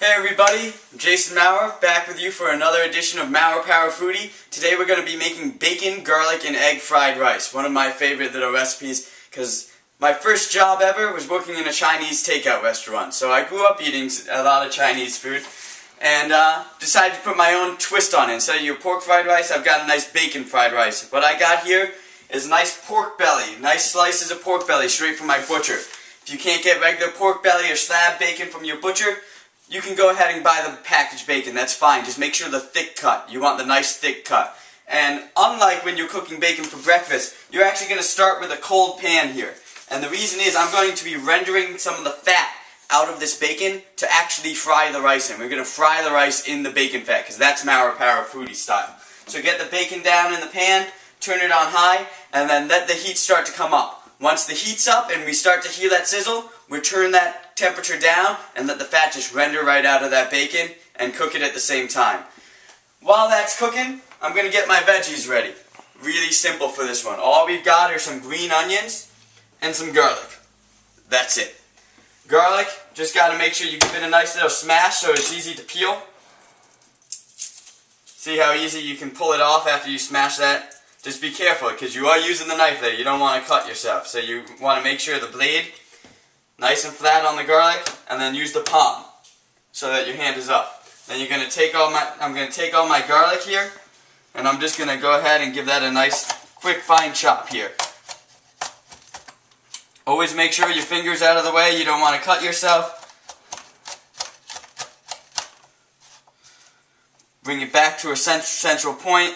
Hey everybody, I'm Jason Maurer, back with you for another edition of MaurPower Foodie. Today we're going to be making bacon, garlic, and egg fried rice. One of my favorite little recipes, because my first job ever was working in a Chinese takeout restaurant. So I grew up eating a lot of Chinese food, and decided to put my own twist on it. Instead of your pork fried rice, I've got a nice bacon fried rice. What I got here is nice pork belly, nice slices of pork belly straight from my butcher. If you can't get regular pork belly or slab bacon from your butcher, you can go ahead and buy the packaged bacon, that's fine. Just make sure the thick cut. You want the nice thick cut. And unlike when you're cooking bacon for breakfast, you're actually going to start with a cold pan here. And the reason is I'm going to be rendering some of the fat out of this bacon to actually fry the rice in. We're going to fry the rice in the bacon fat, because that's MaurPower Foodie style. So get the bacon down in the pan, turn it on high, and then let the heat start to come up. Once the heat's up and we start to hear that sizzle, we turn that temperature down and let the fat just render right out of that bacon and cook it at the same time. While that's cooking, I'm going to get my veggies ready. Really simple for this one. All we've got are some green onions and some garlic. That's it. Garlic, just got to make sure you give it a nice little smash so it's easy to peel. See how easy you can pull it off after you smash that? Just be careful because you are using the knife there. You don't want to cut yourself. So you want to make sure the blade nice and flat on the garlic, and then use the palm so that your hand is up. Then you're going to take I'm going to take all my garlic here, and I'm just going to go ahead and give that a nice quick fine chop here. Always make sure your finger's out of the way. You don't want to cut yourself. Bring it back to a central point.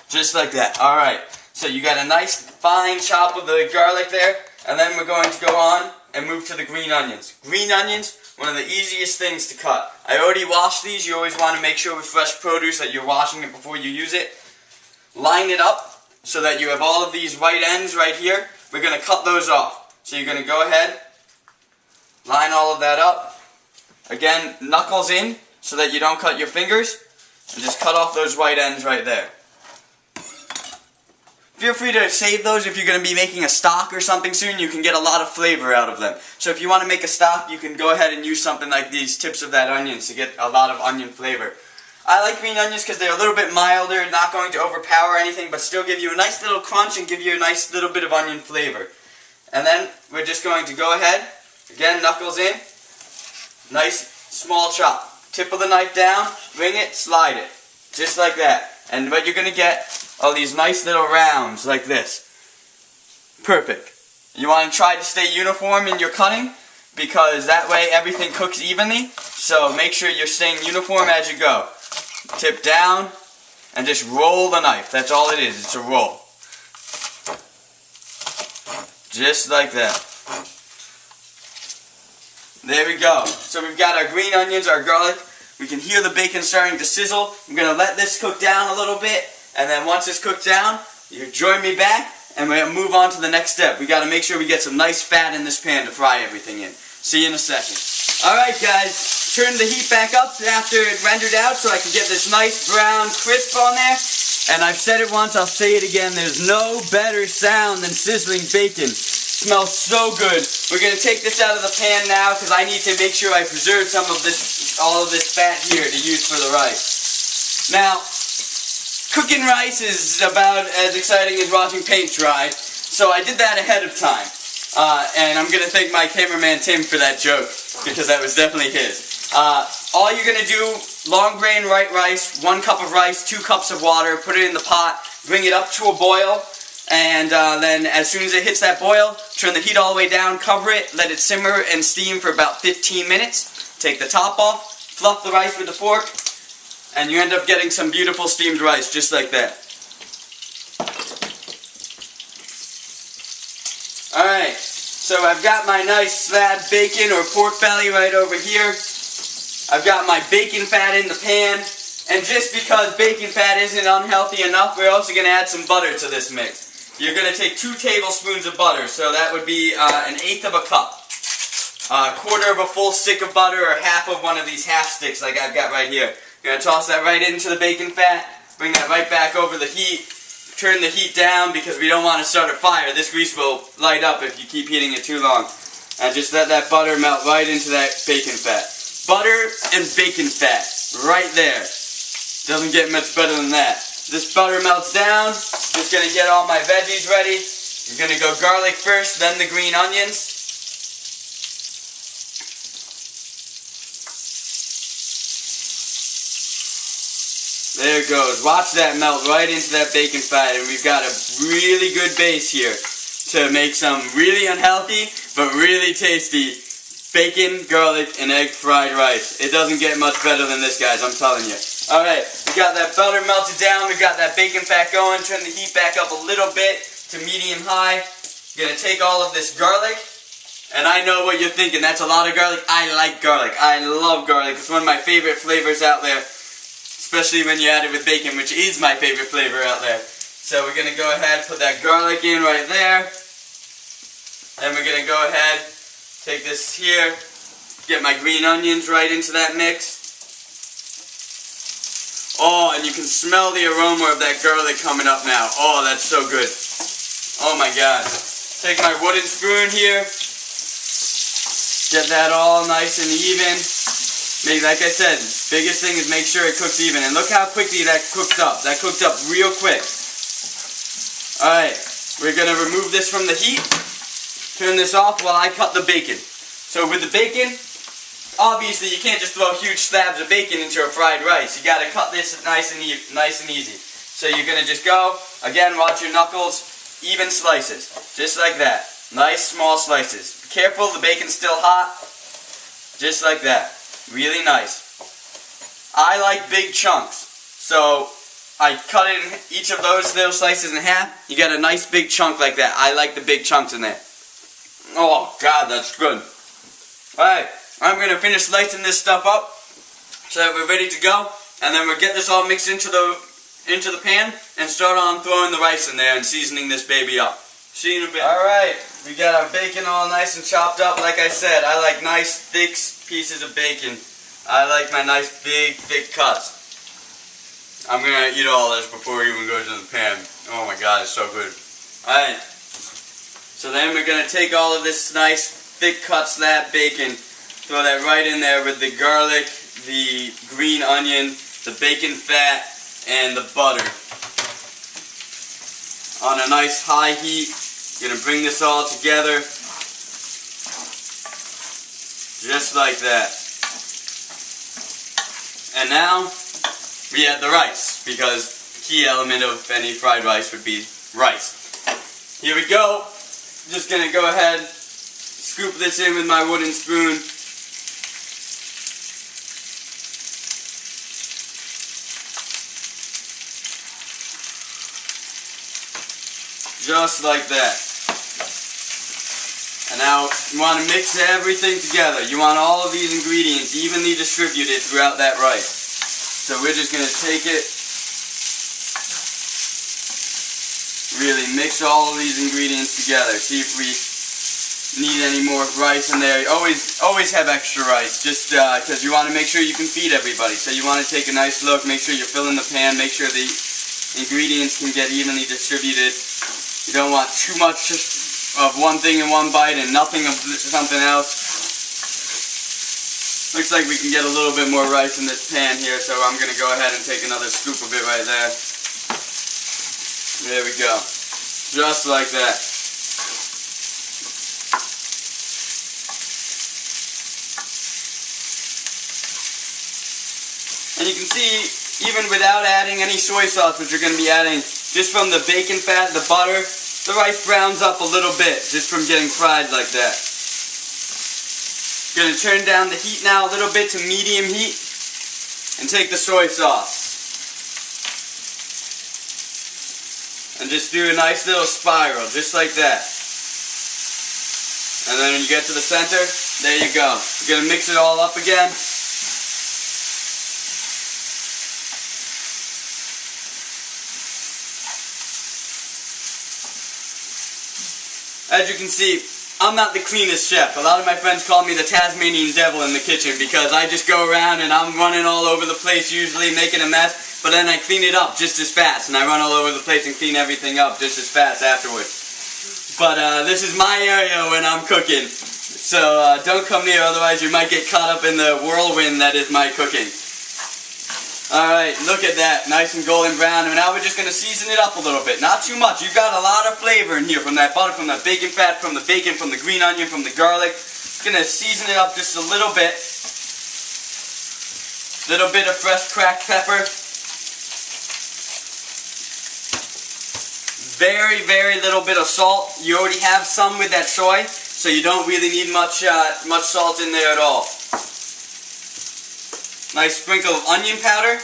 Just like that. Alright, so you got a nice fine chop of the garlic there, and then we're going to go on and move to the green onions. Green onions, one of the easiest things to cut. I already washed these. You always want to make sure with fresh produce that you're washing it before you use it. Line it up so that you have all of these white ends right here. We're going to cut those off. So you're going to go ahead, line all of that up. Again, knuckles in so that you don't cut your fingers, and just cut off those white ends right there. Feel free to save those if you're going to be making a stock or something soon. You can get a lot of flavor out of them. So if you want to make a stock, you can go ahead and use something like these tips of that onions to get a lot of onion flavor. I like green onions because they're a little bit milder, not going to overpower anything, but still give you a nice little crunch and give you a nice little bit of onion flavor. And then we're just going to go ahead, again, knuckles in, nice small chop. Tip of the knife down, bring it, slide it. Just like that. And what you're going to get are these nice little rounds like this. Perfect. You want to try to stay uniform in your cutting because that way everything cooks evenly. So make sure you're staying uniform as you go. Tip down and just roll the knife. That's all it is. It's a roll. Just like that. There we go. So we've got our green onions, our garlic. We can hear the bacon starting to sizzle. I'm going to let this cook down a little bit. And then once it's cooked down, you join me back and we're going to move on to the next step. We got to make sure we get some nice fat in this pan to fry everything in. See you in a second. Alright guys, turn the heat back up after it rendered out so I can get this nice brown crisp on there. And I've said it once, I'll say it again, there's no better sound than sizzling bacon. Smells so good. We're going to take this out of the pan now because I need to make sure I preserve some of this, all of this fat here to use for the rice. Now, cooking rice is about as exciting as watching paint dry, so I did that ahead of time. And I'm going to thank my cameraman Tim for that joke, because that was definitely his. All you're going to do, long grain white rice, 1 cup of rice, 2 cups of water, put it in the pot, bring it up to a boil, and then as soon as it hits that boil, turn the heat all the way down, cover it, let it simmer and steam for about 15 minutes. Take the top off, fluff the rice with a fork, and you end up getting some beautiful steamed rice just like that. Alright, so I've got my nice slab bacon or pork belly right over here. I've got my bacon fat in the pan, And just because bacon fat isn't unhealthy enough, we're also going to add some butter to this mix. You're going to take 2 tablespoons of butter, so that would be 1/8 of a cup. 1/4 of a full stick of butter, or half of one of these half sticks like I've got right here. You're going to toss that right into the bacon fat, bring that right back over the heat, turn the heat down because we don't want to start a fire. This grease will light up if you keep heating it too long. And just let that butter melt right into that bacon fat. Butter and bacon fat, right there. Doesn't get much better than that. This butter melts down. Just going to get all my veggies ready. I'm going to go garlic first, then the green onions. There it goes. Watch that melt right into that bacon fat, and we've got a really good base here to make some really unhealthy but really tasty bacon, garlic, and egg fried rice. It doesn't get much better than this, guys, I'm telling you. Alright, we got that butter melted down, we got that bacon fat going, turn the heat back up a little bit to medium-high. Gonna take all of this garlic, and I know what you're thinking, that's a lot of garlic. I like garlic. I love garlic. It's one of my favorite flavors out there, especially when you add it with bacon, which is my favorite flavor out there. So we're gonna go ahead and put that garlic in right there. And we're gonna go ahead, take this here, get my green onions right into that mix. Oh, and you can smell the aroma of that garlic coming up now. Oh, that's so good. Oh my God. Take my wooden spoon here, get that all nice and even. Like I said, biggest thing is make sure it cooks even. And look how quickly that cooked up. That cooked up real quick. Alright, we're going to remove this from the heat. Turn this off while I cut the bacon. So with the bacon, obviously you can't just throw huge slabs of bacon into a fried rice. You got to cut this nice and easy. So you're going to just go, again, watch your knuckles, even slices. Just like that. Nice small slices. Be careful, the bacon's still hot. Just like that. Really nice. I like big chunks, so I cut it in each of those little slices in half. You got a nice big chunk like that. I like the big chunks in there. Oh God, that's good. Alright, I'm going to finish slicing this stuff up so that we're ready to go, and then we'll get this all mixed into the pan and start on throwing the rice in there and seasoning this baby up. See you in a bit. Alright, we got our bacon all nice and chopped up. Like I said, I like nice thick pieces of bacon. I like my nice big thick cuts. I'm going to eat all this before it even goes in the pan. Oh my God, it's so good. Alright, so then we're going to take all of this nice thick cut slab bacon, throw that right in there with the garlic, the green onion, the bacon fat, and the butter. On a nice high heat. Gonna bring this all together. Just like that. And now we add the rice, because the key element of any fried rice would be rice. Here we go. Just gonna go ahead, scoop this in with my wooden spoon. Just like that. And now you want to mix everything together. You want all of these ingredients evenly distributed throughout that rice. So we're just going to take it, really mix all of these ingredients together. See if we need any more rice in there. Always have extra rice, just because you want to make sure you can feed everybody. So you want to take a nice look, make sure you're filling the pan, make sure the ingredients can get evenly distributed. You don't want too much of one thing in one bite and nothing of something else. Looks like we can get a little bit more rice in this pan here, so I'm going to go ahead and take another scoop of it right there. There we go. Just like that. And you can see, even without adding any soy sauce, which you're going to be adding just from the bacon fat, the butter, the rice browns up a little bit just from getting fried like that. Going to turn down the heat now a little bit to medium heat and take the soy sauce. And just do a nice little spiral, just like that. And then when you get to the center, there you go. You're going to mix it all up again. As you can see, I'm not the cleanest chef. A lot of my friends call me the Tasmanian devil in the kitchen because I just go around and I'm running all over the place, usually making a mess, but then I clean it up just as fast, and I run all over the place and clean everything up just as fast afterwards. But this is my area when I'm cooking, so don't come near, otherwise you might get caught up in the whirlwind that is my cooking. Alright, look at that, nice and golden brown, and now we're just going to season it up a little bit. Not too much. You've got a lot of flavor in here from that butter, from that bacon fat, from the bacon, from the green onion, from the garlic. Going to season it up just a little bit. Little bit of fresh cracked pepper. Very, very little bit of salt. You already have some with that soy, so you don't really need much salt in there at all. Nice sprinkle of onion powder.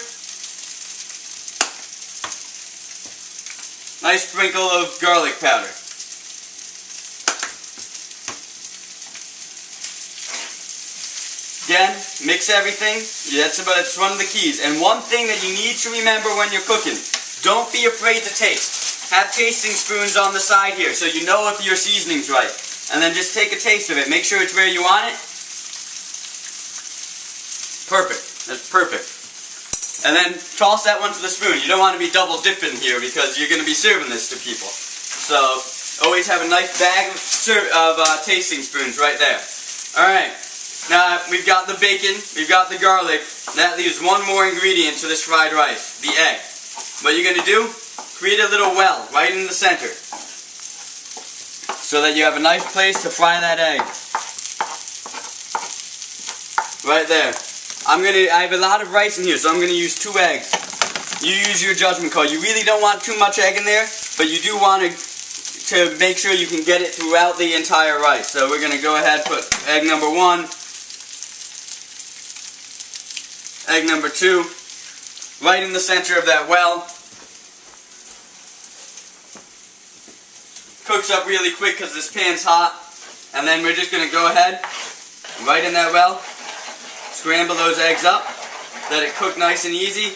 Nice sprinkle of garlic powder. Again, mix everything. That's one of the keys. And one thing that you need to remember when you're cooking, don't be afraid to taste. Have tasting spoons on the side here so you know if your seasoning's right. And then just take a taste of it. Make sure it's where you want it. Perfect. That's perfect. And then toss that one to the spoon. You don't want to be double dipping here because you're going to be serving this to people. So always have a nice bag of tasting spoons right there. Alright, now we've got the bacon, we've got the garlic. That leaves one more ingredient to this fried rice, the egg. What you're going to do, create a little well right in the center so that you have a nice place to fry that egg. Right there. I have a lot of rice in here, so I'm going to use 2 eggs. You use your judgment call. You really don't want too much egg in there, but you do want to make sure you can get it throughout the entire rice. So we're going to go ahead and put egg number 1, egg number 2, right in the center of that well. Cooks up really quick because this pan's hot. And then we're just going to go ahead, right in that well. Scramble those eggs up, let it cook nice and easy.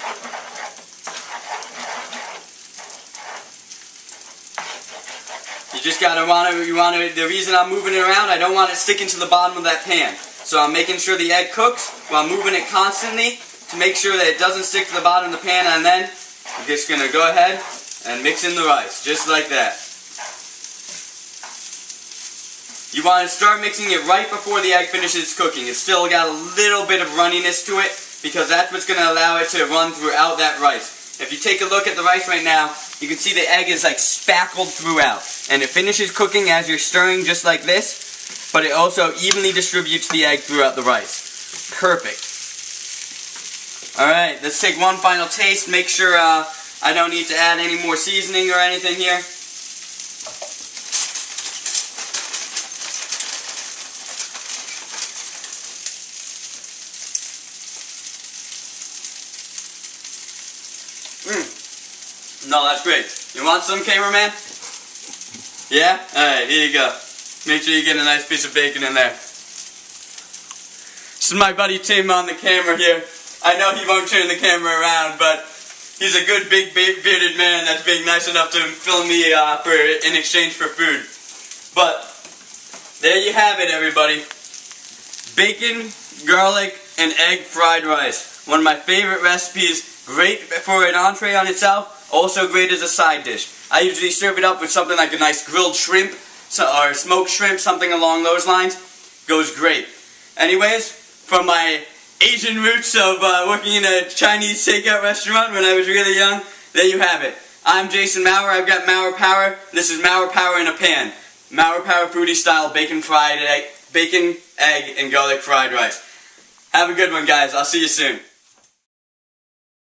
You just gotta the reason I'm moving it around, I don't want it sticking to the bottom of that pan. So I'm making sure the egg cooks while moving it constantly to make sure that it doesn't stick to the bottom of the pan, and then I'm just gonna go ahead and mix in the rice, just like that. You want to start mixing it right before the egg finishes cooking. It's still got a little bit of runniness to it because that's what's going to allow it to run throughout that rice. If you take a look at the rice right now, you can see the egg is like spackled throughout. And it finishes cooking as you're stirring just like this, but it also evenly distributes the egg throughout the rice. Perfect. Alright, let's take one final taste. Make sure I don't need to add any more seasoning or anything here. No, that's great. You want some, cameraman? Yeah? Alright, here you go. Make sure you get a nice piece of bacon in there. This is my buddy Tim on the camera here. I know he won't turn the camera around, but he's a good big bearded man that's being nice enough to film me in exchange for food. But there you have it, everybody. Bacon, garlic, and egg fried rice. One of my favorite recipes. Great for an entree on itself, also great as a side dish. I usually serve it up with something like a nice grilled shrimp or smoked shrimp, something along those lines. Goes great. Anyways, from my Asian roots of working in a Chinese takeout restaurant when I was really young, there you have it. I'm Jason Maurer. I've got MaurPower. This is MaurPower in a pan. MaurPower Foodie style bacon, egg, and garlic fried rice. Have a good one, guys. I'll see you soon.